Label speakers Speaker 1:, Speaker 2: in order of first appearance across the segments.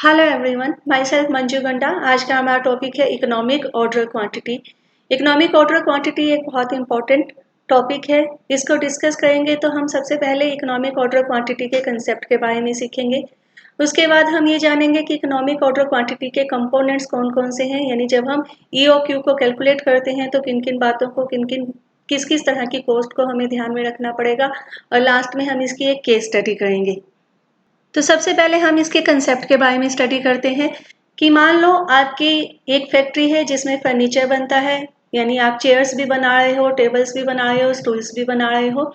Speaker 1: Hello everyone, my self Manju गंडा। आज का हमारा टॉपिक है economic order quantity. Economic order quantity एक बहुत इंपॉर्टेंट टॉपिक है। इसको डिस्कस करेंगे तो हम सबसे पहले इकोनॉमिक ऑर्डर क्वांटिटी के कंसेप्ट के बारे में सीखेंगे। उसके बाद हम ये जानेंगे कि इकोनॉमिक ऑर्डर क्वांटिटी के कंपोनेंट्स कौन कौन से हैं, यानी जब हम ईओक्यू को कैलकुलेट करते हैं तो किन किन बातों को किस किस तरह की कॉस्ट को हमें ध्यान में रखना पड़ेगा, और लास्ट में हम इसकी एक केस स्टडी करेंगे। तो सबसे पहले हम इसके कंसेप्ट के बारे में स्टडी करते हैं कि मान लो आपकी एक फैक्ट्री है जिसमें फर्नीचर बनता है, यानी आप चेयर्स भी बना रहे हो, टेबल्स भी बना रहे हो, स्टूल्स भी बना रहे हो।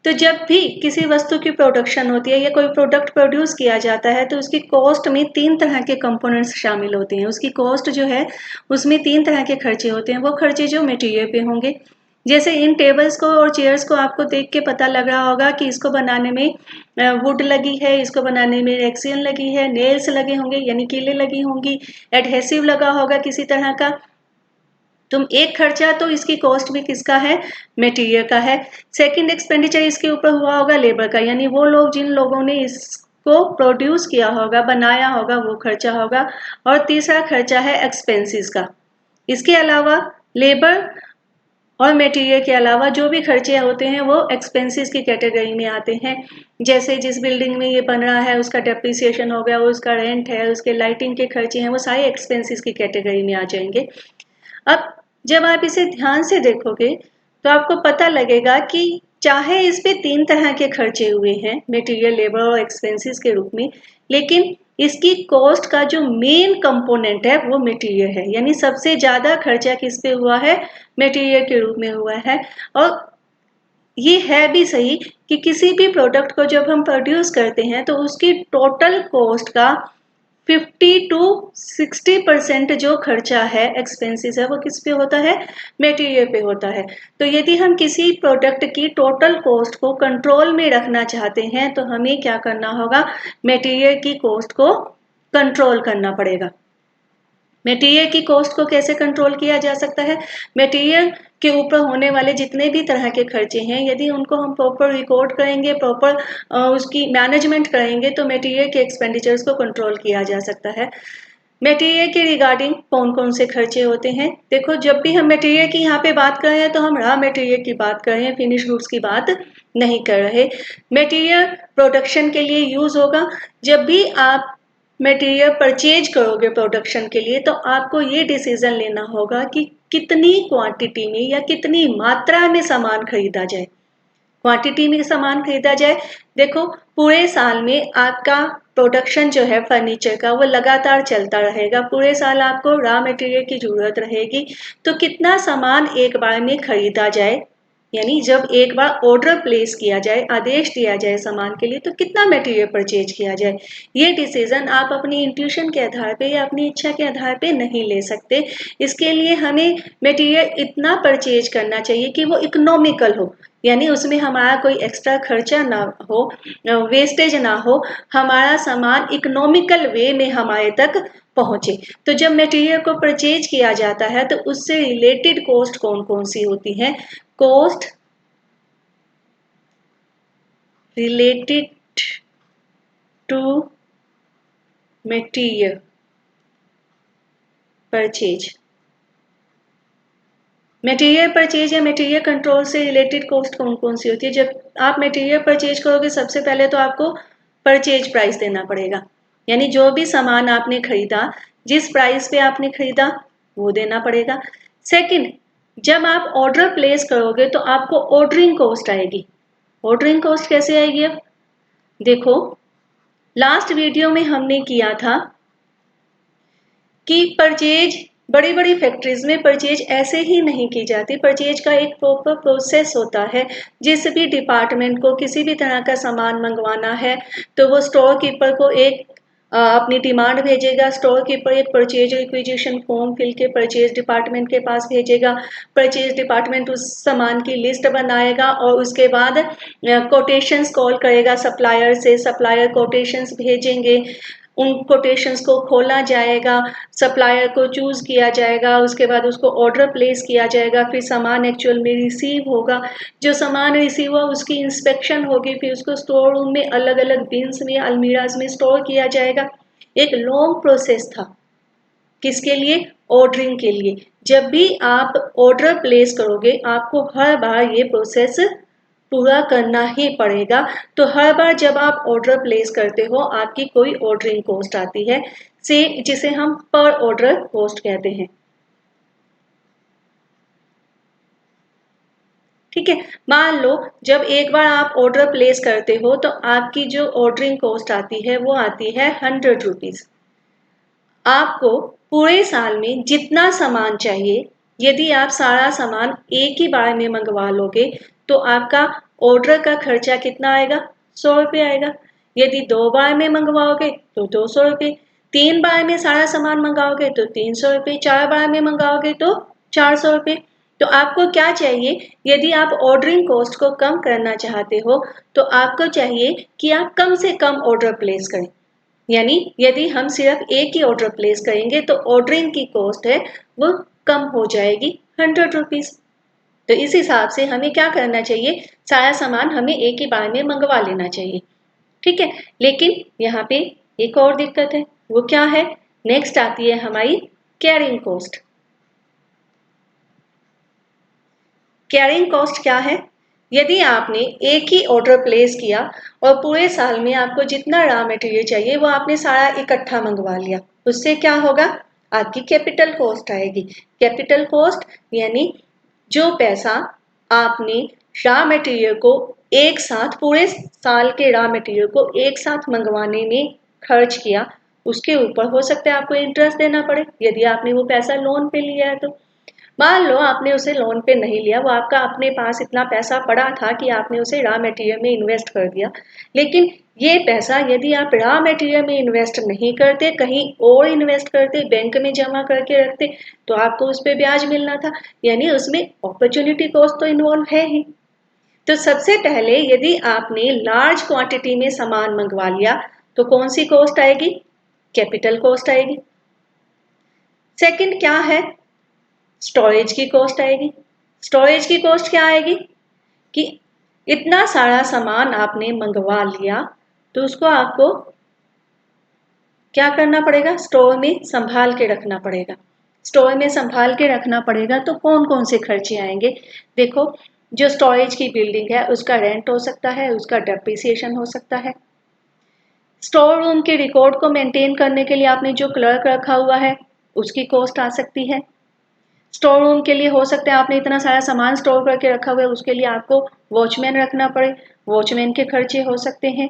Speaker 1: तो जब भी किसी वस्तु की प्रोडक्शन होती है या कोई प्रोडक्ट प्रोड्यूस किया जाता है तो उसकी कॉस्ट में तीन तरह के कंपोनेंट्स शामिल होते हैं। उसकी कॉस्ट जो है उसमें तीन तरह के खर्चे होते हैं। वो खर्चे जो मटेरियल पे होंगे, जैसे इन टेबल्स को और चेयर्स को आपको देख के पता लग रहा होगा कि इसको बनाने में वुड लगी है, इसको बनाने में रेक्सिन लगी है, नेल्स लगे होंगे यानी कीलें लगी होंगी, एडहेसिव लगा होगा किसी तरह का। तुम एक खर्चा तो इसकी कॉस्ट भी किसका है, मटेरियल का है। सेकंड एक्सपेंडिचर इसके ऊपर हुआ होगा लेबर का, यानी वो लोग जिन लोगों ने इसको प्रोड्यूस किया होगा, बनाया होगा, वो खर्चा होगा। और तीसरा खर्चा है एक्सपेंसेस का। इसके अलावा लेबर और मटेरियल के अलावा जो भी खर्चे होते हैं वो एक्सपेंसेस की कैटेगरी में आते हैं। जैसे जिस बिल्डिंग में ये बन रहा है उसका डेप्रिसिएशन हो गया, उसका रेंट है, उसके लाइटिंग के खर्चे हैं, वो सारे एक्सपेंसेस की कैटेगरी में आ जाएंगे। अब जब आप इसे ध्यान से देखोगे तो आपको पता लगेगा कि चाहे इस पे तीन तरह के खर्चे हुए हैं, मटेरियल, लेबर और एक्सपेंसेस के रूप में, लेकिन इसकी कॉस्ट का जो मेन कंपोनेंट है वो मटेरियल है। यानी सबसे ज्यादा खर्चा किस पे हुआ है, मटेरियल के रूप में हुआ है। और ये है भी सही कि किसी भी प्रोडक्ट को जब हम प्रोड्यूस करते हैं तो उसकी टोटल कॉस्ट का 50 to 60% जो खर्चा है, एक्सपेंसेस है, वो किस पे होता है, मटेरियल पे होता है। तो यदि हम किसी प्रोडक्ट की टोटल कॉस्ट को कंट्रोल में रखना चाहते हैं तो हमें क्या करना होगा, मटेरियल की कॉस्ट को कंट्रोल करना पड़ेगा। मटेरियल की कॉस्ट को कैसे कंट्रोल किया जा सकता है, मटेरियल के ऊपर होने वाले जितने भी तरह के खर्चे हैं यदि उनको हम प्रॉपर रिकॉर्ड करेंगे, प्रॉपर उसकी मैनेजमेंट करेंगे तो मटेरियल के एक्सपेंडिचर्स को कंट्रोल किया जा सकता है। मटेरियल के रिगार्डिंग कौन कौन से खर्चे होते हैं, देखो जब भी हम मटेरियल की यहाँ पे बात कर रहे हैं तो हम रॉ मटेरियल की बात कर रहे हैं, फिनिश गुड्स की बात नहीं कर रहे। मटेरियल प्रोडक्शन के लिए यूज होगा। जब भी आप मटेरियल परचेज करोगे प्रोडक्शन के लिए तो आपको ये डिसीजन लेना होगा कि कितनी क्वांटिटी में या कितनी मात्रा में सामान खरीदा जाए। क्वांटिटी में सामान खरीदा जाए, देखो पूरे साल में आपका प्रोडक्शन जो है फर्नीचर का वो लगातार चलता रहेगा, पूरे साल आपको रॉ मटेरियल की जरूरत रहेगी। तो कितना सामान एक बार में खरीदा जाए, यानी जब एक बार ऑर्डर प्लेस किया जाए, आदेश दिया जाए सामान के लिए, तो कितना मटेरियल परचेज किया जाए, ये डिसीजन आप अपनी इंट्यूशन के आधार पे या अपनी इच्छा के आधार पे नहीं ले सकते। इसके लिए हमें मटेरियल इतना परचेज करना चाहिए कि वो इकोनॉमिकल हो, यानी उसमें हमारा कोई एक्स्ट्रा खर्चा ना हो, वेस्टेज ना हो, हमारा सामान इकोनॉमिकल वे में हमारे तक पहुंचे। तो जब मटेरियल को परचेज किया जाता है तो उससे रिलेटेड कॉस्ट कौन कौन सी होती है, cost related to material purchase. Material purchase या मटेरियल कंट्रोल से रिलेटेड कॉस्ट कौन कौन सी होती है। जब आप मटेरियल परचेज करोगे सबसे पहले तो आपको परचेज प्राइस देना पड़ेगा, यानी जो भी सामान आपने खरीदा, जिस प्राइस पे आपने खरीदा वो देना पड़ेगा। सेकंड, जब आप ऑर्डर प्लेस करोगे तो आपको ऑर्डरिंग कॉस्ट आएगी। ऑर्डरिंग कॉस्ट कैसे आएगी, अब देखो लास्ट वीडियो में हमने किया था कि परचेज बड़ी बड़ी फैक्ट्रीज में परचेज ऐसे ही नहीं की जाती। परचेज का एक प्रॉपर प्रोसेस होता है। जिस भी डिपार्टमेंट को किसी भी तरह का सामान मंगवाना है तो वो स्टोर कीपर को एक अपनी डिमांड भेजेगा, स्टोर कीपर एक परचेज रिक्विजिशन फॉर्म फिल के परचेज डिपार्टमेंट के पास भेजेगा, परचेज डिपार्टमेंट उस सामान की लिस्ट बनाएगा और उसके बाद कोटेशंस कॉल करेगा सप्लायर से, सप्लायर कोटेशंस भेजेंगे, उन कोटेशंस को खोला जाएगा, सप्लायर को चूज किया जाएगा, उसके बाद उसको ऑर्डर प्लेस किया जाएगा, फिर सामान एक्चुअल में रिसीव होगा, जो सामान रिसीव हुआ उसकी इंस्पेक्शन होगी, फिर उसको स्टोर रूम में अलग अलग बिन्स में, अलमीराज में स्टोर किया जाएगा। एक लॉन्ग प्रोसेस था। किसके लिए? ऑर्डरिंग के लिए। जब भी आप ऑर्डर प्लेस करोगे आपको हर बार ये प्रोसेस पूरा करना ही पड़ेगा। तो हर बार जब आप ऑर्डर प्लेस करते हो आपकी कोई ऑर्डरिंग कॉस्ट आती है, से जिसे हम पर ऑर्डर कॉस्ट कहते हैं। ठीक है, मान लो जब एक बार आप ऑर्डर प्लेस करते हो तो आपकी जो ऑर्डरिंग कॉस्ट आती है वो आती है 100 रुपीज। आपको पूरे साल में जितना सामान चाहिए, यदि आप सारा सामान एक ही बार में मंगवा लोगे तो आपका ऑर्डर का खर्चा कितना आएगा? 100 रुपये आएगा। यदि 2 बार में मंगवाओगे तो 200 रुपये, 3 बार में सारा सामान मंगाओगे तो 300 रुपये, 4 बार में मंगाओगे तो 400 रुपये। तो आपको क्या चाहिए? यदि आप ऑर्डरिंग कॉस्ट को कम करना चाहते हो तो आपको चाहिए कि आप कम से कम ऑर्डर प्लेस करें। यानी यदि हम सिर्फ एक ही ऑर्डर प्लेस करेंगे तो ऑर्डरिंग की कॉस्ट है वो कम हो जाएगी 100 रुपीज। तो इस हिसाब से हमें क्या करना चाहिए? सारा सामान हमें एक ही बार में मंगवा लेना चाहिए। ठीक है, लेकिन यहाँ पे एक और दिक्कत है। वो क्या है? नेक्स्ट आती है हमारी कैरिंग कॉस्ट। कैरिंग कॉस्ट क्या है? यदि आपने एक ही ऑर्डर प्लेस किया और पूरे साल में आपको जितना रॉ मटेरियल चाहिए वो आपने सारा इकट्ठा मंगवा लिया, उससे क्या होगा? आपकी कैपिटल कॉस्ट आएगी। कैपिटल कॉस्ट यानी जो पैसा आपने रॉ मटेरियल को एक साथ, पूरे साल के रॉ मटेरियल को एक साथ मंगवाने में खर्च किया, उसके ऊपर हो सकता है आपको इंटरेस्ट देना पड़े यदि आपने वो पैसा लोन पे लिया है तो। मान लो आपने उसे लोन पे नहीं लिया, वो आपका अपने पास इतना पैसा पड़ा था कि आपने उसे रॉ मटेरियल में इन्वेस्ट कर दिया, लेकिन ये पैसा यदि आप रॉ मटेरियल में इन्वेस्ट नहीं करते, कहीं और इन्वेस्ट करते, बैंक में जमा करके रखते, तो आपको उस पर ब्याज मिलना था। यानी उसमें अपॉर्चुनिटी कॉस्ट तो इन्वॉल्व है ही। तो सबसे पहले यदि आपने लार्ज क्वांटिटी में सामान मंगवा लिया तो कौन सी कॉस्ट आएगी? कैपिटल कॉस्ट आएगी। सेकंड क्या है? स्टोरेज की कॉस्ट आएगी। स्टोरेज की कॉस्ट क्या आएगी? कि इतना सारा सामान आपने मंगवा लिया तो उसको आपको क्या करना पड़ेगा? स्टोर में संभाल के रखना पड़ेगा। स्टोर में संभाल के रखना पड़ेगा तो कौन कौन से खर्चे आएंगे? देखो, जो स्टोरेज की बिल्डिंग है उसका रेंट हो सकता है, उसका डेप्रिसिएशन हो सकता है। स्टोर रूम के रिकॉर्ड को मेंटेन करने के लिए आपने जो क्लर्क रखा हुआ है उसकी कॉस्ट आ सकती है। स्टोर रूम के लिए हो सकता है आपने इतना सारा सामान स्टोर करके रखा हुआ है, उसके लिए आपको वॉचमैन रखना पड़े, वॉचमैन के खर्चे हो सकते हैं।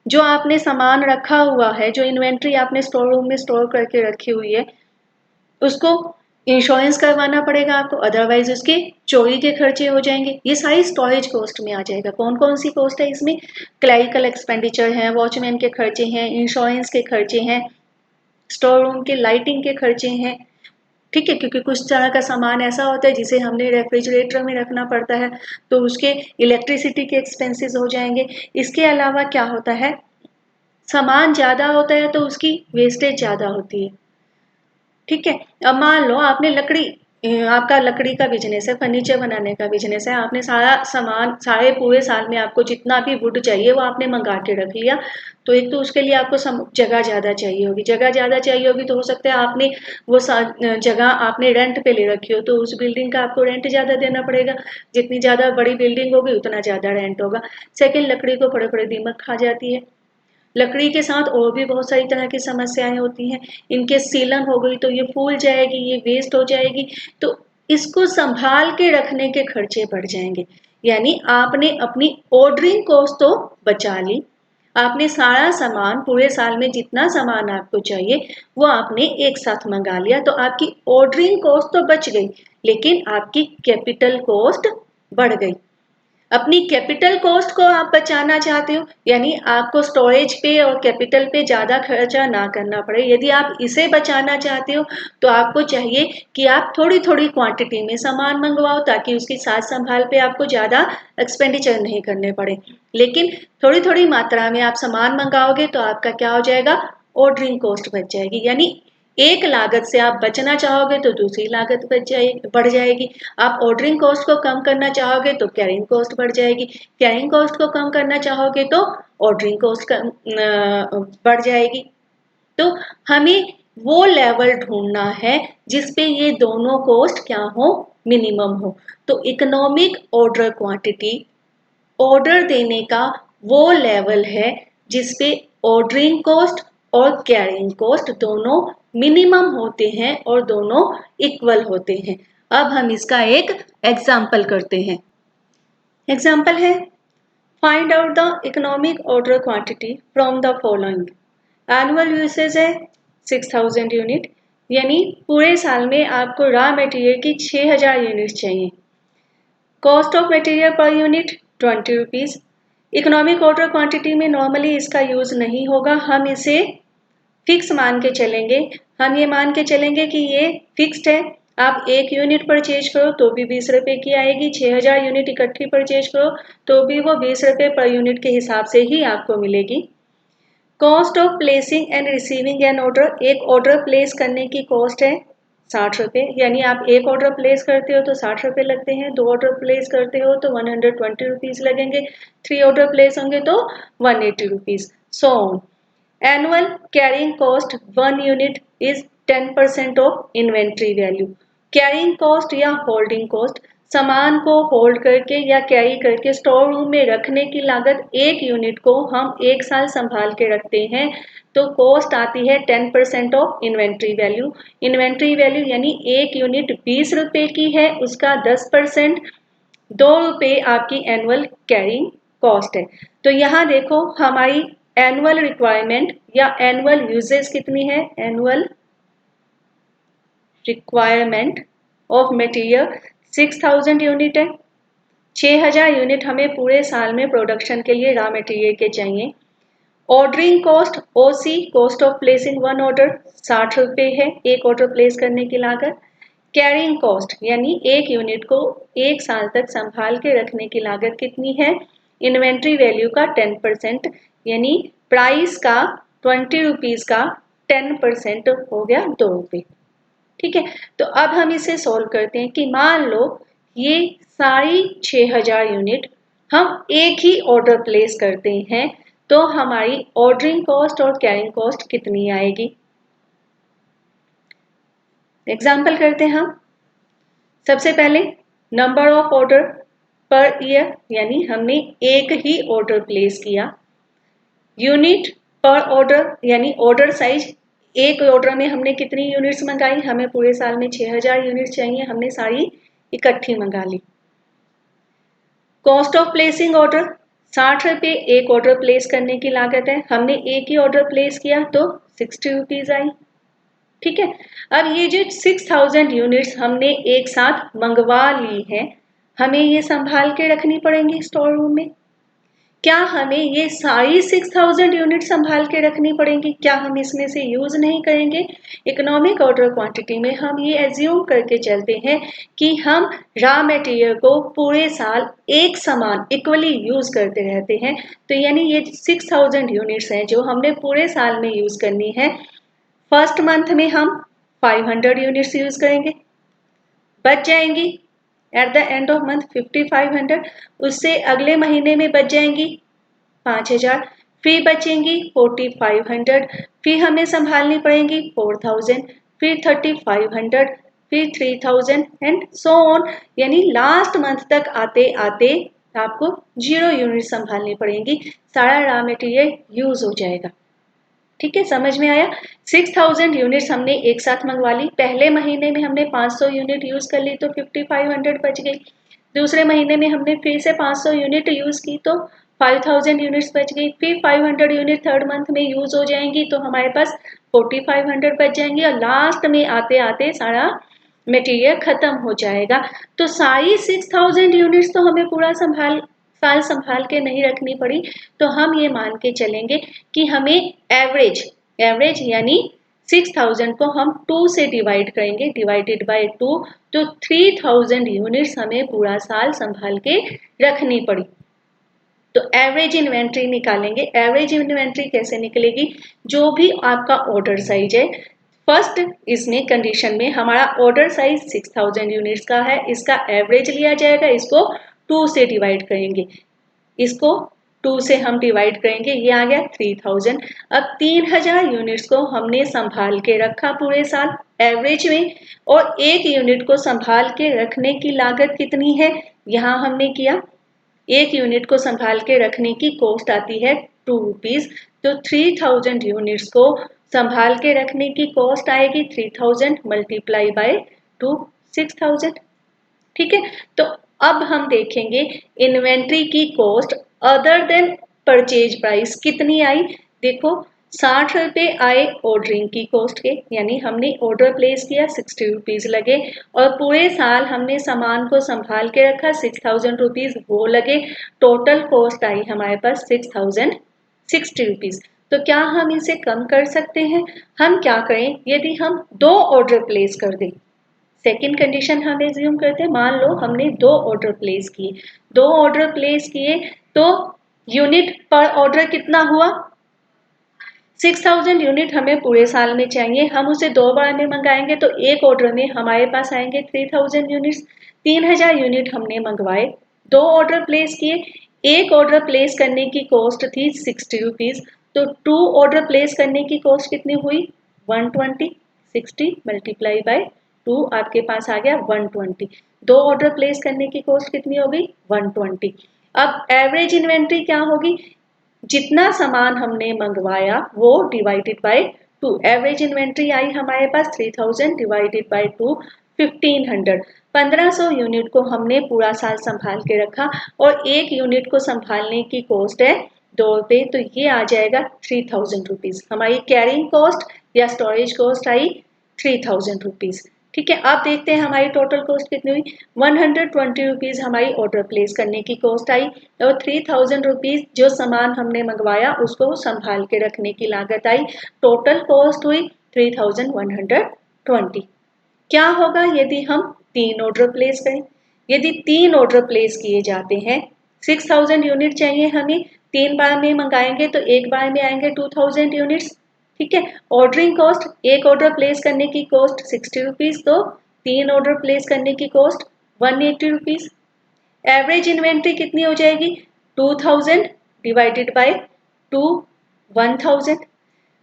Speaker 1: जो आपने सामान रखा हुआ है, जो इन्वेंट्री आपने स्टोर रूम में स्टोर करके रखी हुई है, उसको इंश्योरेंस करवाना पड़ेगा आपको, अदरवाइज उसके चोरी के खर्चे हो जाएंगे। ये सारी स्टोरेज कॉस्ट में आ जाएगा। कौन कौन सी कॉस्ट है इसमें? क्लरिकल एक्सपेंडिचर है, वॉचमैन के खर्चे हैं, इंश्योरेंस के खर्चे हैं, स्टोर रूम के लाइटिंग के खर्चे हैं। ठीक है, क्योंकि कुछ तरह का सामान ऐसा होता है जिसे हमने रेफ्रिजरेटर में रखना पड़ता है तो उसके इलेक्ट्रिसिटी के एक्सपेंसेस हो जाएंगे। इसके अलावा क्या होता है? सामान ज़्यादा होता है तो उसकी वेस्टेज ज़्यादा होती है। ठीक है, अब मान लो आपने आपका लकड़ी का बिजनेस है, फर्नीचर बनाने का बिजनेस है, आपने सारा सामान सारे पूरे साल में आपको जितना भी वुड चाहिए वो आपने मंगा के रख लिया। तो एक तो उसके लिए आपको जगह ज़्यादा चाहिए होगी, जगह ज़्यादा चाहिए होगी तो हो सकता है आपने वो जगह आपने रेंट पे ले रखी हो तो उस बिल्डिंग का आपको रेंट ज़्यादा देना पड़ेगा। जितनी ज़्यादा बड़ी बिल्डिंग होगी उतना ज़्यादा रेंट होगा। सेकेंड, लकड़ी को बड़े बड़े दीमक खा जाती है। लकड़ी के साथ और भी बहुत सारी तरह की समस्याएं होती हैं। इनके सीलन हो गई तो ये फूल जाएगी, ये वेस्ट हो जाएगी, तो इसको संभाल के रखने के खर्चे बढ़ जाएंगे। यानी आपने अपनी ऑर्डरिंग कॉस्ट तो बचा ली, आपने सारा सामान पूरे साल में जितना सामान आपको चाहिए वो आपने एक साथ मंगा लिया तो आपकी ऑर्डरिंग कॉस्ट तो बच गई, लेकिन आपकी कैपिटल कॉस्ट बढ़ गई। अपनी कैपिटल कॉस्ट को आप बचाना चाहते हो, यानी आपको स्टोरेज पे और कैपिटल पे ज़्यादा खर्चा ना करना पड़े। यदि आप इसे बचाना चाहते हो तो आपको चाहिए कि आप थोड़ी थोड़ी क्वांटिटी में सामान मंगवाओ ताकि उसकी साज संभाल पे आपको ज़्यादा एक्सपेंडिचर नहीं करने पड़े। लेकिन थोड़ी थोड़ी मात्रा में आप सामान मंगाओगे तो आपका क्या हो जाएगा? ऑर्डरिंग कॉस्ट बच जाएगी। यानी एक लागत से आप बचना चाहोगे तो दूसरी लागत बढ़ जाएगी। आप ऑर्डरिंग कॉस्ट को कम करना चाहोगे तो कैरिंग कॉस्ट बढ़ जाएगी। कैरिंग कॉस्ट को कम करना चाहोगे तो ऑर्डरिंग कॉस्ट बढ़ जाएगी। तो हमें वो लेवल ढूंढना है जिसपे ये दोनों कॉस्ट क्या हो, मिनिमम हो। तो इकोनॉमिक ऑर्डर क्वांटिटी ऑर्डर देने का वो लेवल है जिसपे ऑर्डरिंग कॉस्ट और कैरिंग कॉस्ट दोनों मिनिमम होते हैं और दोनों इक्वल होते हैं। अब हम इसका एक एग्जाम्पल करते हैं। एग्जाम्पल है, find out the economic order quantity from the following. Annual usage है 6000 यूनिट, यानी पूरे साल में आपको रॉ मटेरियल की 6000 यूनिट चाहिए। Cost of material per unit 20 rupees. Economic order quantity में नॉर्मली इसका यूज़ नहीं होगा, हम इसे फिक्स मान के चलेंगे। हम ये मान के चलेंगे कि ये फिक्स्ड है। आप 1 यूनिट परचेज करो तो भी 20 रुपये की आएगी, 6000 यूनिट इकट्ठी परचेज करो तो भी वो 20 रुपये पर यूनिट के हिसाब से ही आपको मिलेगी। Cost of placing and receiving N order, एक ऑर्डर प्लेस करने की कॉस्ट है 60 रुपये, यानी आप एक ऑर्डर प्लेस करते हो तो 60 रुपये लगते हैं, 2 ऑर्डर प्लेस करते हो तो 120 रुपीज़ लगेंगे, 3 ऑर्डर प्लेस होंगे तो 180 rupees, so on. Annual carrying cost 1 unit is 10% of inventory value. Carrying cost या होल्डिंग कॉस्ट, सामान को होल्ड करके या कैरी करके स्टोर रूम में रखने की लागत, 1 यूनिट को हम 1 साल संभाल के रखते हैं तो कॉस्ट आती है 10% of inventory value. Inventory value यानी 1 यूनिट 20 रुपये की है, उसका 10% 2 रुपये आपकी एनुअल कैरिंग कॉस्ट है। तो यहाँ देखो हमारी एनुअल रिक्वायरमेंट या एनुअल यूजेज कितनी है, annual requirement of material 6000 unit है। 6000 यूनिट हमें पूरे साल में प्रोडक्शन के लिए रॉ मटेरियल के चाहिए। Ordering cost OC, cost of placing one order 60 रुपये है, एक ऑर्डर प्लेस करने की लागत। कैरिंग कॉस्ट यानी 1 यूनिट को 1 साल तक संभाल के रखने की लागत कितनी है, इन्वेंट्री वैल्यू का 10%, यानी प्राइस का 20 रुपीज़ का 10% हो गया 2 रुपये। ठीक है, तो अब हम इसे सॉल्व करते हैं कि मान लो ये सारी 6000 यूनिट हम एक ही ऑर्डर प्लेस करते हैं तो हमारी ऑर्डरिंग कॉस्ट और कैरिंग कॉस्ट कितनी आएगी। एग्जाम्पल करते हैं हम। सबसे पहले number of order per year, यानी हमने एक ही ऑर्डर प्लेस किया। यूनिट पर ऑर्डर यानी ऑर्डर साइज, एक ऑर्डर में हमने कितनी यूनिट्स मंगाई, हमें पूरे साल में 6000 यूनिट्स चाहिए, हमने सारी इकट्ठी मंगा ली। कॉस्ट ऑफ प्लेसिंग ऑर्डर 60 रुपये एक ऑर्डर प्लेस करने की लागत है, हमने एक ही ऑर्डर प्लेस किया तो 60 रुपीज़ आई। ठीक है, अब ये जो 6000 यूनिट्स हमने एक साथ मंगवा ली है, हमें ये संभाल के रखनी पड़ेंगी स्टोर रूम में। क्या हमें ये सारी 6000 यूनिट संभाल के रखनी पड़ेंगी, क्या हम इसमें से यूज नहीं करेंगे। इकोनॉमिक ऑर्डर क्वांटिटी में हम ये एज्यूम करके चलते हैं कि हम रॉ मटेरियल को पूरे साल एक समान इक्वली यूज करते रहते हैं। तो यानी ये 6000 यूनिट्स हैं जो हमने पूरे साल में यूज करनी है। फर्स्ट मंथ में हम 500 यूनिट्स यूज करेंगे, बच जाएंगी at the end of month 5500, उससे अगले महीने में बच जाएंगी 5000, फिर बचेंगी 4500, फिर हमें संभालनी पड़ेंगी 4000, फिर 3500, फिर 3000 एंड सो ऑन, यानी लास्ट मंथ तक आते आते आपको 0 यूनिट संभालनी पड़ेंगी, सारा रॉ मटेरियल यूज हो जाएगा। ठीक है, समझ में आया। 6000 यूनिट्स हमने एक साथ मंगवा ली, पहले महीने में हमने 500 यूनिट यूज कर ली तो 5500 बच गई, दूसरे महीने में हमने फिर से 500 यूनिट यूज की तो 5000 यूनिट्स बच गई, फिर 500 यूनिट थर्ड मंथ में यूज हो जाएंगी तो हमारे पास 4500 बच जाएंगी और लास्ट में आते आते सारा मटेरियल खत्म हो जाएगा। तो सारी 6000 यूनिट्स तो हमें पूरा साल संभाल के नहीं रखनी पड़ी, तो हम ये मान के चलेंगे कि हमें एवरेज यानी 6000 को हम 2 से डिवाइड करेंगे, डिवाइडेड बाय 2, तो 3000 यूनिट्स हमें पूरा साल संभाल के रखनी पड़ी। तो एवरेज इन्वेंट्री निकालेंगे। एवरेज इन्वेंट्री कैसे निकलेगी, जो भी आपका ऑर्डर साइज है, फर्स्ट इसमें कंडीशन में हमारा ऑर्डर साइज 6000 यूनिट्स का है, इसका एवरेज लिया जाएगा, इसको 2 से डिवाइड करेंगे, इसको 2 से हम डिवाइड करेंगे, ये आ गया 3000। अब 3000 यूनिट्स को हमने संभाल के रखा पूरे साल एवरेज में, और एक यूनिट को संभाल के रखने की लागत कितनी है, यहाँ हमने किया, एक यूनिट को संभाल के रखने की कॉस्ट आती है 2 रुपीज। तो 3000 यूनिट्स को संभाल के रखने की कॉस्ट आएगी 3000 मल्टीप्लाई बाय 2, 6000। ठीक है, तो अब हम देखेंगे इन्वेंट्री की cost other than purchase price कितनी आई। देखो 60 रुपए आए ऑर्डरिंग की कॉस्ट के, यानी हमने ऑर्डर प्लेस किया 60 रुपीज लगे, और पूरे साल हमने सामान को संभाल के रखा 6000 रुपीज वो लगे। टोटल कॉस्ट आई हमारे पास 6060 रुपीज। तो क्या हम इसे कम कर सकते हैं? हम क्या करें, यदि हम 2 ऑर्डर प्लेस कर दें, सेकेंड कंडीशन हम एज्यूम करते हैं, मान लो हमने 2 ऑर्डर प्लेस किए, 2 ऑर्डर प्लेस किए तो यूनिट पर ऑर्डर कितना हुआ, 6000 यूनिट हमें पूरे साल में चाहिए, हम उसे 2 बार में मंगाएंगे तो एक ऑर्डर में हमारे पास आएंगे 3000 यूनिट्स। 3000 यूनिट हमने मंगवाए, 2 ऑर्डर प्लेस किए, एक ऑर्डर प्लेस करने की कॉस्ट थी 60 रुपीज, तो 2 ऑर्डर प्लेस करने की कॉस्ट कितनी हुई 120, 60 मल्टीप्लाई बाय 2 आपके पास आ गया 120। 2 ऑर्डर प्लेस करने की कॉस्ट कितनी हो गई 120। अब एवरेज इन्वेंट्री क्या होगी, जितना सामान हमने मंगवाया वो डिवाइडेड बाय 2, एवरेज इन्वेंट्री आई हमारे पास 3000 डिवाइडेड बाय 2, 1500। 1500 यूनिट को हमने पूरा साल संभाल के रखा, और एक यूनिट को संभालने की कॉस्ट है 2 रुपये, तो ये आ जाएगा 3000 रुपीज। हमारी कैरिंग कॉस्ट या स्टोरेज कॉस्ट आई 3000 रुपीज। ठीक है, अब देखते हैं हमारी टोटल कॉस्ट कितनी हुई। 120 रुपीज हमारी ऑर्डर प्लेस करने की कॉस्ट आई, और 3000 रुपीज जो सामान हमने मंगवाया उसको संभाल के रखने की लागत आई। टोटल कॉस्ट हुई 3120। क्या होगा यदि हम 3 ऑर्डर प्लेस करें, यदि 3 ऑर्डर प्लेस किए जाते हैं, 6000 यूनिट चाहिए हमें, 3 बार में मंगाएंगे तो एक बार में आएंगे 2000 यूनिट्स। ठीक है, ऑर्डरिंग कॉस्ट, एक ऑर्डर प्लेस करने की कॉस्ट 60 रुपीज, तो 3 ऑर्डर प्लेस करने की कॉस्ट 180 रुपीज। एवरेज इन्वेंट्री कितनी हो जाएगी 2000 डिवाइडेड बाय 2, 1000।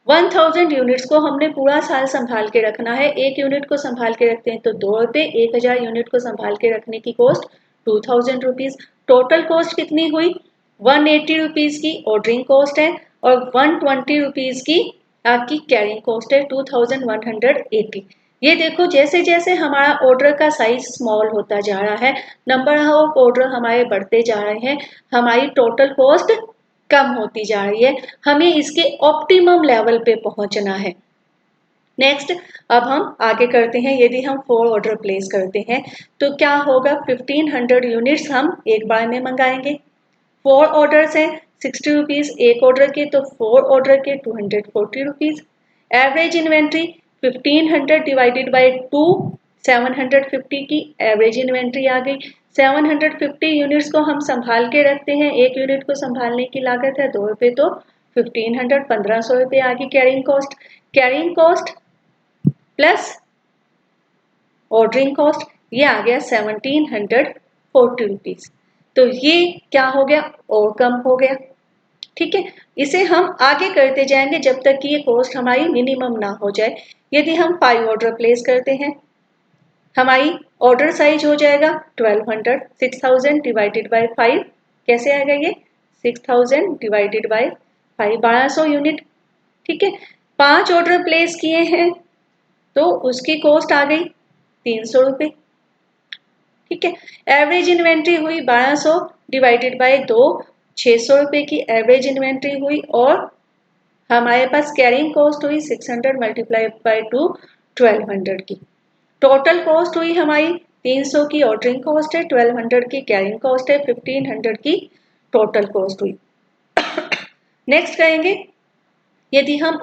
Speaker 1: 1000 यूनिट्स को हमने पूरा साल संभाल के रखना है, एक यूनिट को संभाल के रखते हैं तो 2 रुपये, 1000 यूनिट को संभाल के रखने की कॉस्ट 2000 रुपीज। टोटल कॉस्ट कितनी हुई 180 रुपीज की ऑर्डरिंग कॉस्ट है, और 120 रुपीज की आपकी कैरिंग कॉस्ट है 2180। ये देखो जैसे जैसे हमारा ऑर्डर का साइज स्मॉल होता जा रहा है, नंबर ऑफ ऑर्डर हमारे बढ़ते जा रहे हैं, हमारी टोटल कॉस्ट कम होती जा रही है, हमें इसके ऑप्टिमम लेवल पे पहुंचना है। नेक्स्ट, अब हम आगे करते हैं, यदि हम 4 ऑर्डर प्लेस करते हैं तो क्या होगा, 1500 यूनिट्स हम एक बार में मंगाएंगे। 4 ऑर्डर्स हैं 60 रुपीज एक ऑर्डर के, तो 4 ऑर्डर के 240 rupees. Average inventory 1500 divided by 2, 750 की एवरेज इन्वेंट्री आ गई। 750 यूनिट्स को हम संभाल के रखते हैं, एक यूनिट को संभालने की लागत है 2 रुपये, तो 1500 1500 रुपये आ गई carrying cost. Carrying cost plus ordering cost, ये आ गया 1740 रुपीज। तो ये क्या हो गया और कम हो गया। ठीक है, इसे हम आगे करते जाएंगे जब तक कि ये कॉस्ट हमारी मिनिमम ना हो जाए। यदि हम 5 ऑर्डर प्लेस करते हैं, हमारी ऑर्डर साइज हो जाएगा 1200, 6000 डिवाइडेड बाय 5, कैसे आएगा ये 6000 डिवाइडेड बाय 5, 1200 यूनिट। ठीक है, 5 ऑर्डर प्लेस किए हैं तो उसकी कॉस्ट आ गई 300 रुपये। ठीक है, एवरेज इन्वेंट्री हुई 1200 डिवाइडेड बाय 2, 600 रुपये की एवरेज इन्वेंट्री हुई, और हमारे पास कैरिंग कॉस्ट हुई 600 मल्टीप्लाई बाय 2, 1200 की। टोटल कॉस्ट हुई हमारी 300 की ऑर्डरिंग कॉस्ट है, 1200 की कैरिंग कॉस्ट है, 1500 की टोटल कॉस्ट हुई। नेक्स्ट करेंगे, यदि हम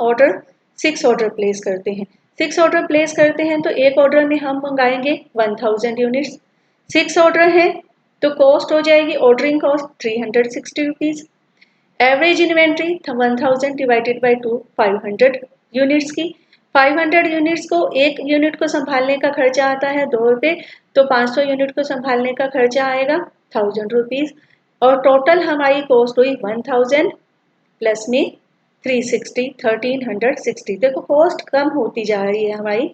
Speaker 1: 6 ऑर्डर प्लेस करते हैं, 6 ऑर्डर प्लेस करते हैं तो एक ऑर्डर में हम मंगाएंगे 1000 यूनिट्स। 6 ऑर्डर है तो कॉस्ट हो जाएगी ordering cost 360 rupees. Average inventory 1000 divided by 2, 500 units की। 500 यूनिट्स को, एक यूनिट को संभालने का खर्चा आता है 2 रुपये, तो 500 यूनिट को संभालने का खर्चा आएगा 1000 रुपीज। और टोटल हमारी कॉस्ट हुई 1000 प्लस में 360 1360। देखो कॉस्ट कम होती जा रही है हमारी।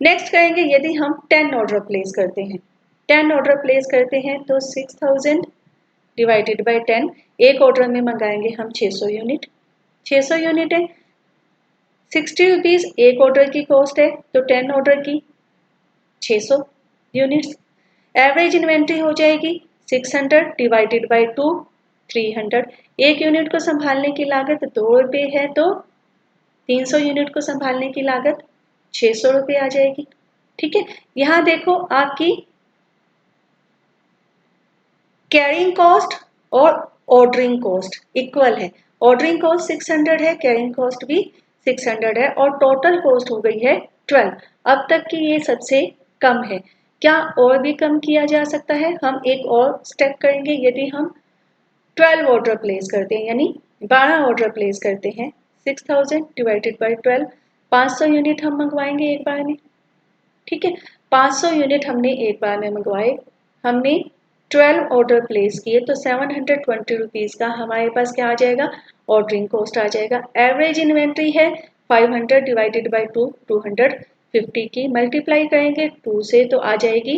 Speaker 1: नेक्स्ट करेंगे यदि हम 10 ऑर्डर प्लेस करते हैं, 10 ऑर्डर प्लेस करते हैं तो 6000 डिवाइडेड बाय 10, एक ऑर्डर में मंगाएंगे हम 600 यूनिट, 600 यूनिट है, 60 रुपीज एक ऑर्डर की कॉस्ट है, तो 10 ऑर्डर की 600 यूनिट्स। एवरेज इन्वेंट्री हो जाएगी 600 डिवाइडेड बाय 2 300। एक यूनिट को संभालने की लागत 2 रुपये है तो 300 यूनिट को संभालने की लागत 600 रुपये आ जाएगी। ठीक है, यहां देखो आपकी कैरिंग कॉस्ट और ऑर्डरिंग कॉस्ट इक्वल है। ऑर्डरिंग कॉस्ट 600 है, कैरिंग कॉस्ट भी 600 है और टोटल कॉस्ट हो गई है 12। अब तक की ये सबसे कम है। क्या और भी कम किया जा सकता है? हम एक और स्टेप करेंगे। यदि हम 12 ऑर्डर प्लेस करते हैं, यानी 12 ऑर्डर प्लेस करते हैं, 6000 डिवाइडेड बाई 12, 500 यूनिट हम मंगवाएंगे एक बार में। ठीक है, 500 यूनिट हमने एक बार में मंगवाए, हमने 12 ऑर्डर प्लेस किए, तो 720 रुपीज़ का हमारे पास क्या आ जाएगा? ऑर्डरिंग कॉस्ट आ जाएगा। एवरेज इन्वेंट्री है 500 डिवाइडेड बाई 2 250 की, मल्टीप्लाई करेंगे 2 से तो आ जाएगी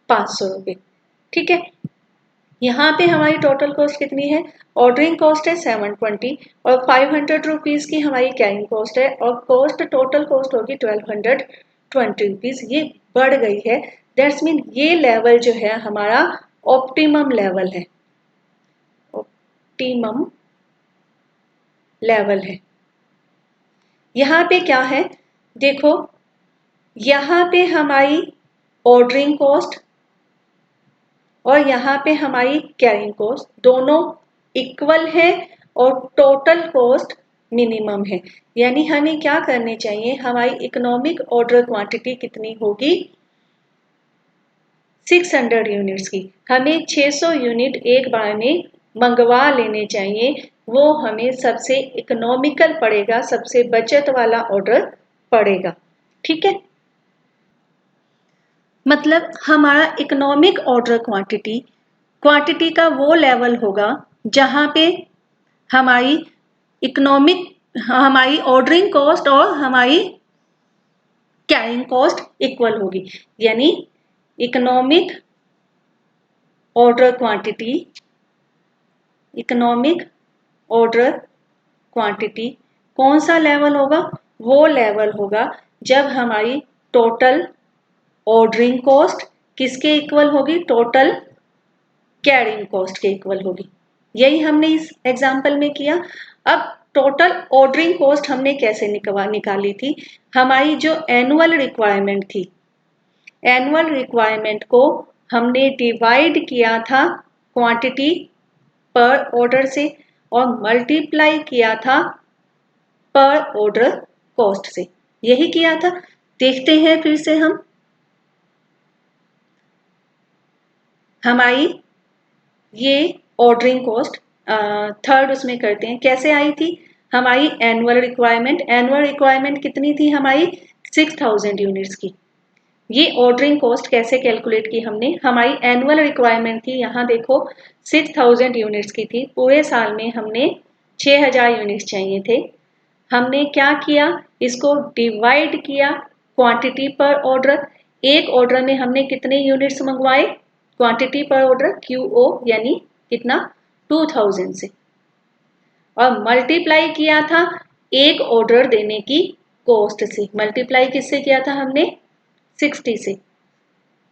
Speaker 1: 500 रुपये। ठीक है, यहाँ पे हमारी टोटल कॉस्ट कितनी है? ऑर्डरिंग कॉस्ट है 720 और 500 रुपीज़ की हमारी कैरिंग कॉस्ट है और कॉस्ट टोटल कॉस्ट होगी 1220 रुपीज़। ये बढ़ गई है, दैट्स मीन ये लेवल जो है हमारा ऑप्टिमम लेवल है, ऑप्टिमम लेवल है। यहाँ पे क्या है देखो, यहाँ पे हमारी ऑर्डरिंग कॉस्ट और यहाँ पे हमारी कैरिंग कॉस्ट दोनों इक्वल है और टोटल कॉस्ट मिनिमम है। यानी हमें क्या करने चाहिए? हमारी इकोनॉमिक ऑर्डर क्वांटिटी कितनी होगी? 600 यूनिट्स की। हमें 600 यूनिट एक बार में मंगवा लेने चाहिए, वो हमें सबसे इकोनॉमिकल पड़ेगा, सबसे बचत वाला ऑर्डर पड़ेगा। ठीक है, मतलब हमारा इकोनॉमिक ऑर्डर क्वांटिटी का वो लेवल होगा जहां पे हमारी हमारी ऑर्डरिंग कॉस्ट और हमारी कैरिंग कॉस्ट इक्वल होगी। यानी economic order quantity, economic order quantity कौन सा लेवल होगा? वो लेवल होगा जब हमारी टोटल ऑर्डरिंग कॉस्ट किसके इक्वल होगी? टोटल कैरिंग कॉस्ट के इक्वल होगी। यही हमने इस एग्जाम्पल में किया। अब टोटल ऑर्डरिंग कॉस्ट हमने कैसे निकाली थी? हमारी जो एनुअल रिक्वायरमेंट थी, एनुअल रिक्वायरमेंट को हमने डिवाइड किया था क्वांटिटी पर ऑर्डर से और मल्टीप्लाई किया था पर ऑर्डर कॉस्ट से। यही किया था। देखते हैं फिर से हम हमारी ये ऑर्डरिंग कॉस्ट थर्ड उसमें करते हैं, कैसे आई थी? हमारी एनुअल रिक्वायरमेंट कितनी थी हमारी? 6000 यूनिट्स की। ये ऑर्डरिंग कॉस्ट कैसे कैलकुलेट की हमने? हमारी एनुअल रिक्वायरमेंट थी, यहाँ देखो 6000 यूनिट्स की थी, पूरे साल में हमने 6000 यूनिट्स चाहिए थे। हमने क्या किया? इसको डिवाइड किया क्वांटिटी पर ऑर्डर। एक ऑर्डर में हमने कितने यूनिट्स मंगवाए? क्वांटिटी पर ऑर्डर QO यानी कितना? 2000 से, और मल्टीप्लाई किया था एक ऑर्डर देने की कॉस्ट से। मल्टीप्लाई किससे किया था हमने? 60 से।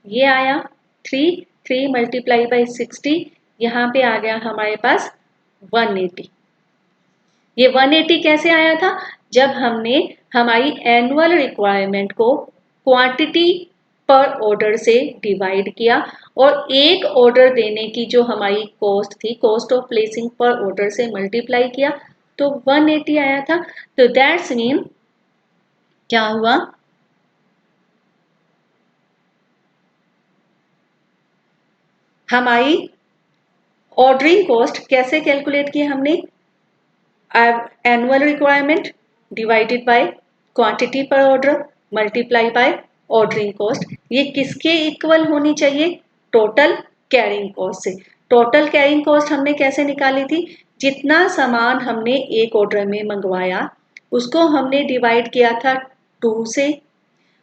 Speaker 1: ये आया 3 मल्टीप्लाई बाई 60, यहाँ पे आ गया हमारे पास 180। ये 180 कैसे आया था? जब हमने हमारी एनुअल रिक्वायरमेंट को क्वांटिटी पर ऑर्डर से डिवाइड किया और एक ऑर्डर देने की जो हमारी कॉस्ट थी, कॉस्ट ऑफ प्लेसिंग पर ऑर्डर से मल्टीप्लाई किया तो 180 आया था। तो दैट्स मीन क्या हुआ? हमारी ऑर्डरिंग कॉस्ट कैसे कैलकुलेट की हमने? Annual requirement divided by quantity पर order multiply by ordering cost. ये किसके इक्वल होनी चाहिए? टोटल कैरिंग कॉस्ट से। टोटल कैरिंग कॉस्ट हमने कैसे निकाली थी? जितना सामान हमने एक ऑर्डर में मंगवाया उसको हमने डिवाइड किया था 2 से,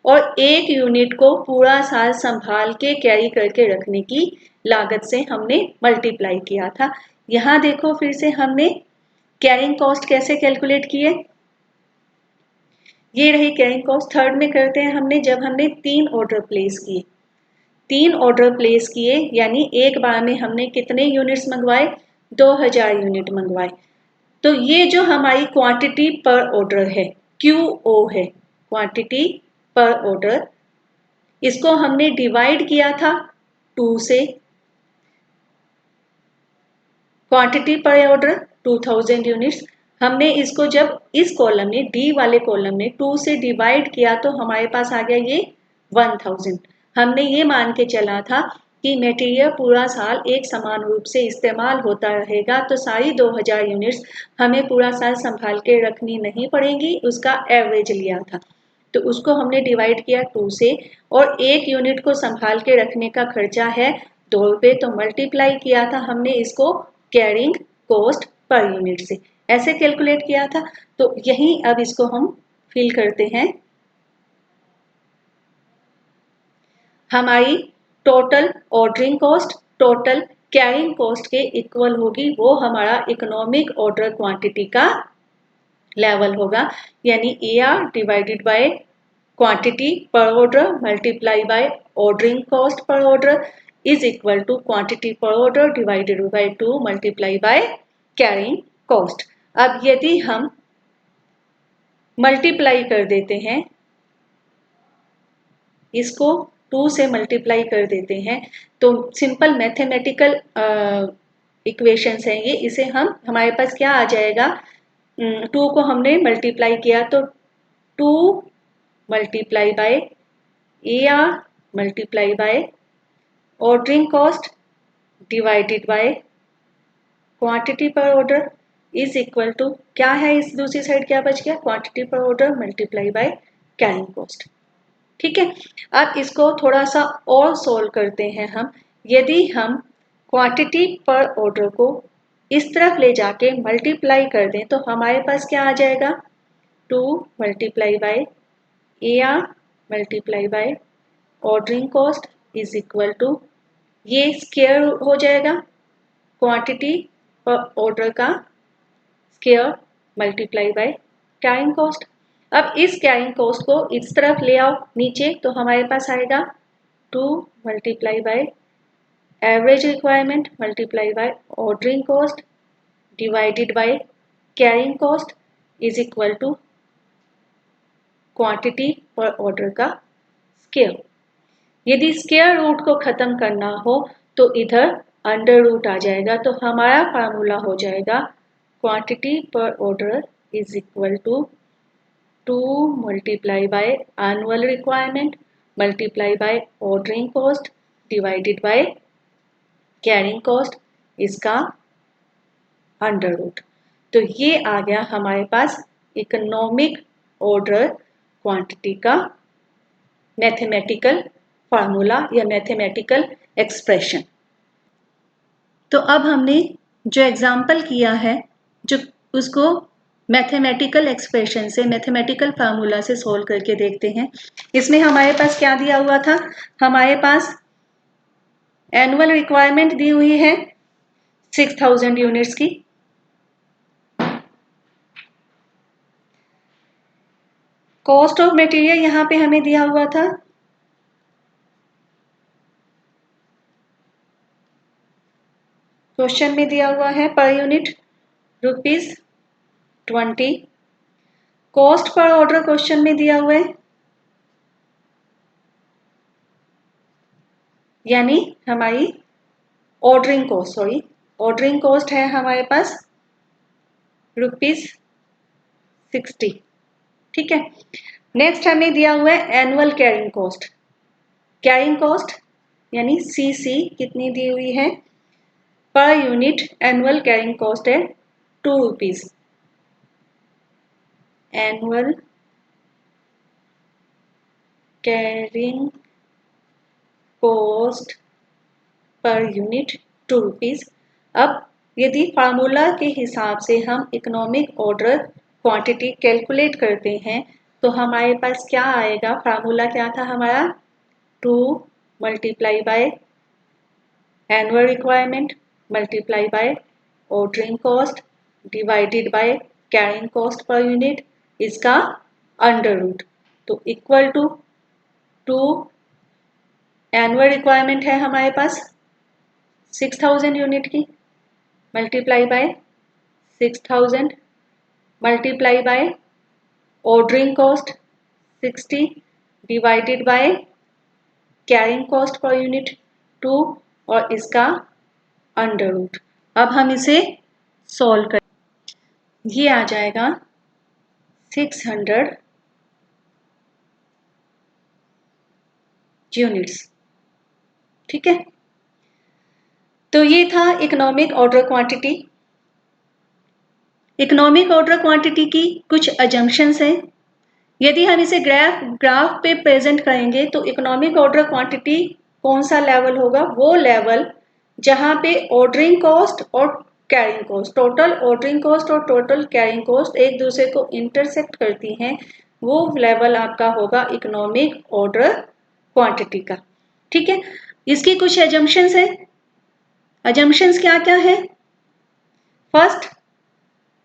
Speaker 1: और एक यूनिट को पूरा साल संभाल के कैरी करके रखने की लागत से हमने मल्टीप्लाई किया था। यहाँ देखो फिर से हमने कैरिंग कॉस्ट कैसे कैलकुलेट किए, ये रही कैरिंग कॉस्ट। थर्ड में करते हैं हमने, जब हमने 3 ऑर्डर प्लेस किए, 3 ऑर्डर प्लेस किए यानी एक बार में हमने कितने यूनिट्स मंगवाए? 2000 यूनिट मंगवाए। तो ये जो हमारी क्वांटिटी पर ऑर्डर है, QO है, क्वांटिटी पर ऑर्डर, इसको हमने डिवाइड किया था 2 से। क्वांटिटी पर ऑर्डर 2000 यूनिट्स, हमने इसको जब इस कॉलम में, डी वाले कॉलम में 2 से डिवाइड किया तो हमारे पास आ गया ये 1000। हमने ये मान के चला था कि मटेरियल पूरा साल एक समान रूप से इस्तेमाल होता रहेगा, तो सारी 2000 यूनिट्स हमें पूरा साल संभाल के रखनी नहीं पड़ेंगी, उसका एवरेज लिया था। तो उसको हमने डिवाइड किया 2 से, और एक यूनिट को संभाल के रखने का खर्चा है 2 रुपये, तो मल्टीप्लाई किया था हमने इसको कैरिंग कॉस्ट पर यूनिट से, ऐसे कैलकुलेट किया था। तो यही अब इसको हम फिल करते हैं। हमारी total ordering cost total carrying cost के इक्वल होगी, वो हमारा इकोनॉमिक ऑर्डर क्वांटिटी का लेवल होगा, यानी AR डिवाइडेड बाय क्वांटिटी पर order multiply by ordering cost per order is equal to quantity पर order divided by 2 multiply by carrying cost. अब यदि हम मल्टीप्लाई कर देते हैं, इसको 2 से मल्टीप्लाई कर देते हैं, तो सिंपल मैथमेटिकल इक्वेशंस हैं ये, इसे हम, हमारे पास क्या आ जाएगा, 2 को हमने मल्टीप्लाई किया तो 2 multiply by AR multiply by ordering cost divided by quantity पर ऑर्डर इज इक्वल टू, क्या है इस दूसरी साइड क्या बच गया, क्वांटिटी पर order multiply by carrying cost. ठीक है, अब इसको थोड़ा सा और सोल्व करते हैं हम। यदि हम क्वांटिटी पर ऑर्डर को इस तरफ ले जाके मल्टीप्लाई कर दें तो हमारे पास क्या आ जाएगा, 2 multiply by AR multiply by ordering cost is equal to, ये स्क्वायर हो जाएगा क्वांटिटी पर ऑर्डर का square multiply by carrying cost. अब इस कैरिंग कॉस्ट को इस तरफ ले आओ नीचे, तो हमारे पास आएगा 2 multiply by average requirement multiply by ordering cost divided by carrying cost is equal to quantity पर ऑर्डर का स्क्वायर। यदि स्क्वायर रूट को खत्म करना हो तो इधर अंडर रूट आ जाएगा, तो हमारा फार्मूला हो जाएगा क्वांटिटी पर order is equal to 2 multiply by annual requirement multiply by ordering cost divided by carrying cost, इसका अंडर रूट। तो ये आ गया हमारे पास इकोनॉमिक ऑर्डर क्वांटिटी का मैथमेटिकल फार्मूला या मैथमेटिकल एक्सप्रेशन। तो अब हमने जो एग्जाम्पल किया है, जो उसको मैथमेटिकल एक्सप्रेशन से, मैथमेटिकल फार्मूला से सोल्व करके देखते हैं। इसमें हमारे पास क्या दिया हुआ था, हमारे पास एनुअल रिक्वायरमेंट दी हुई है 6000 यूनिट्स की, कॉस्ट ऑफ मटेरियल यहाँ पे हमें दिया हुआ था क्वेश्चन में दिया हुआ है per unit ₹20। Cost per order question में दिया हुआ है, यानी हमारी ऑर्डरिंग कॉस्ट, ऑर्डरिंग कॉस्ट है हमारे पास ₹60। ठीक है, नेक्स्ट हमें दिया हुआ है एनुअल कैरिंग कॉस्ट यानी CC कितनी दी हुई है, per unit annual carrying cost है ₹2। Annual carrying cost per unit rupees. अब यदि फार्मूला के हिसाब से हम इकोनॉमिक ऑर्डर क्वांटिटी कैलकुलेट करते हैं तो हमारे पास क्या आएगा? फार्मूला क्या था हमारा? 2 multiply by annual requirement multiply by ordering cost divided by carrying cost per unit, इसका अंडर रूट। तो इक्वल टू 2 एनुअल रिक्वायरमेंट है हमारे पास 6000 यूनिट की, multiply by 6000 multiply by ordering cost 60 divided by carrying cost per unit 2 और इसका under root. अब हम इसे सॉल्व करें, ये आ जाएगा 600 यूनिट्स। ठीक है, तो ये था economic order quantity. Economic order quantity की कुछ अजम्पशंस हैं। यदि हम इसे ग्राफ पे प्रेजेंट करेंगे तो इकोनॉमिक ऑर्डर क्वांटिटी कौन सा लेवल होगा? वो लेवल जहां पे ऑर्डरिंग कॉस्ट और carrying cost, total ordering cost और टोटल कैरिंग कॉस्ट एक दूसरे को इंटरसेक्ट करती हैं, वो लेवल आपका होगा इकोनॉमिक ऑर्डर क्वांटिटी का। ठीक है, इसकी कुछ अजम्पशंस हैं। अजम्पशंस क्या क्या है? First,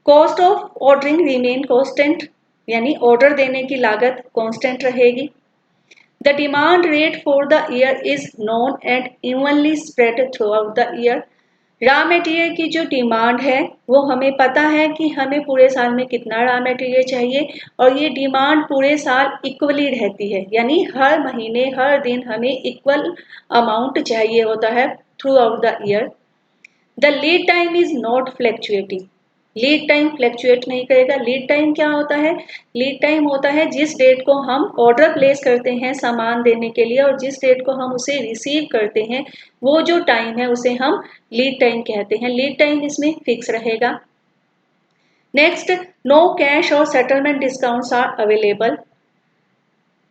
Speaker 1: cost of ordering remain constant, यानी ऑर्डर देने की लागत कांस्टेंट रहेगी। The demand rate for the year is known and evenly spread through out the year. Raw material की जो डिमांड है वो हमें पता है कि हमें पूरे साल में कितना रॉ मटेरियल चाहिए और ये डिमांड पूरे साल इक्वली रहती है, यानी हर महीने हर दिन हमें इक्वल अमाउंट चाहिए होता है through out the year. The lead time is not fluctuating, lead time fluctuate नहीं करेगा। लीड टाइम क्या होता है? लीड टाइम होता है जिस डेट को हम ऑर्डर प्लेस करते हैं सामान देने के लिए और जिस डेट को हम उसे रिसीव करते हैं, वो जो टाइम है उसे हम लीड टाइम कहते हैं। लीड टाइम इसमें फिक्स रहेगा। नेक्स्ट, नो कैश और सेटलमेंट डिस्काउंट्स आर अवेलेबल।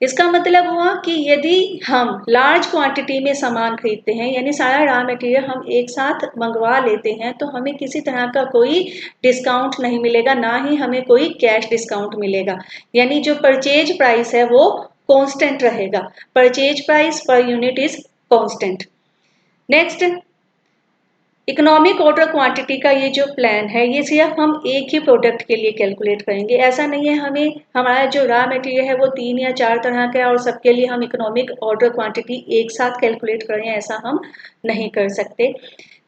Speaker 1: इसका मतलब हुआ कि यदि हम लार्ज क्वांटिटी में सामान खरीदते हैं, यानी सारा रॉ मटेरियल हम एक साथ मंगवा लेते हैं, तो हमें किसी तरह का कोई डिस्काउंट नहीं मिलेगा, ना ही हमें कोई कैश डिस्काउंट मिलेगा। यानी जो परचेज प्राइस है वो कांस्टेंट रहेगा। Purchase price per unit is constant. Next, economic order quantity का ये जो प्लान है ये सिर्फ हम एक ही प्रोडक्ट के लिए कैलकुलेट करेंगे। ऐसा नहीं है हमें हमारा जो रॉ मटेरियल है वो 3 या 4 तरह का है और सबके लिए हम इकोनॉमिक ऑर्डर क्वांटिटी एक साथ कैलकुलेट करें, ऐसा हम नहीं कर सकते।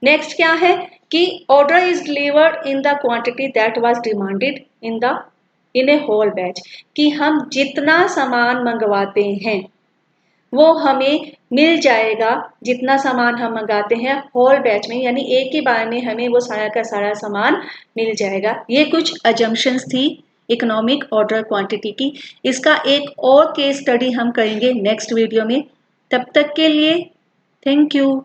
Speaker 1: नेक्स्ट क्या है कि order is delivered in the quantity that was demanded in a whole batch, कि हम जितना सामान मंगवाते हैं वो हमें मिल जाएगा, जितना सामान हम मंगाते हैं होल बैच में, यानी एक ही बार में हमें वो सारा का सारा सामान मिल जाएगा। ये कुछ अजम्पशंस थी इकोनॉमिक ऑर्डर क्वांटिटी की। इसका एक और केस स्टडी हम करेंगे नेक्स्ट वीडियो में। तब तक के लिए थैंक यू।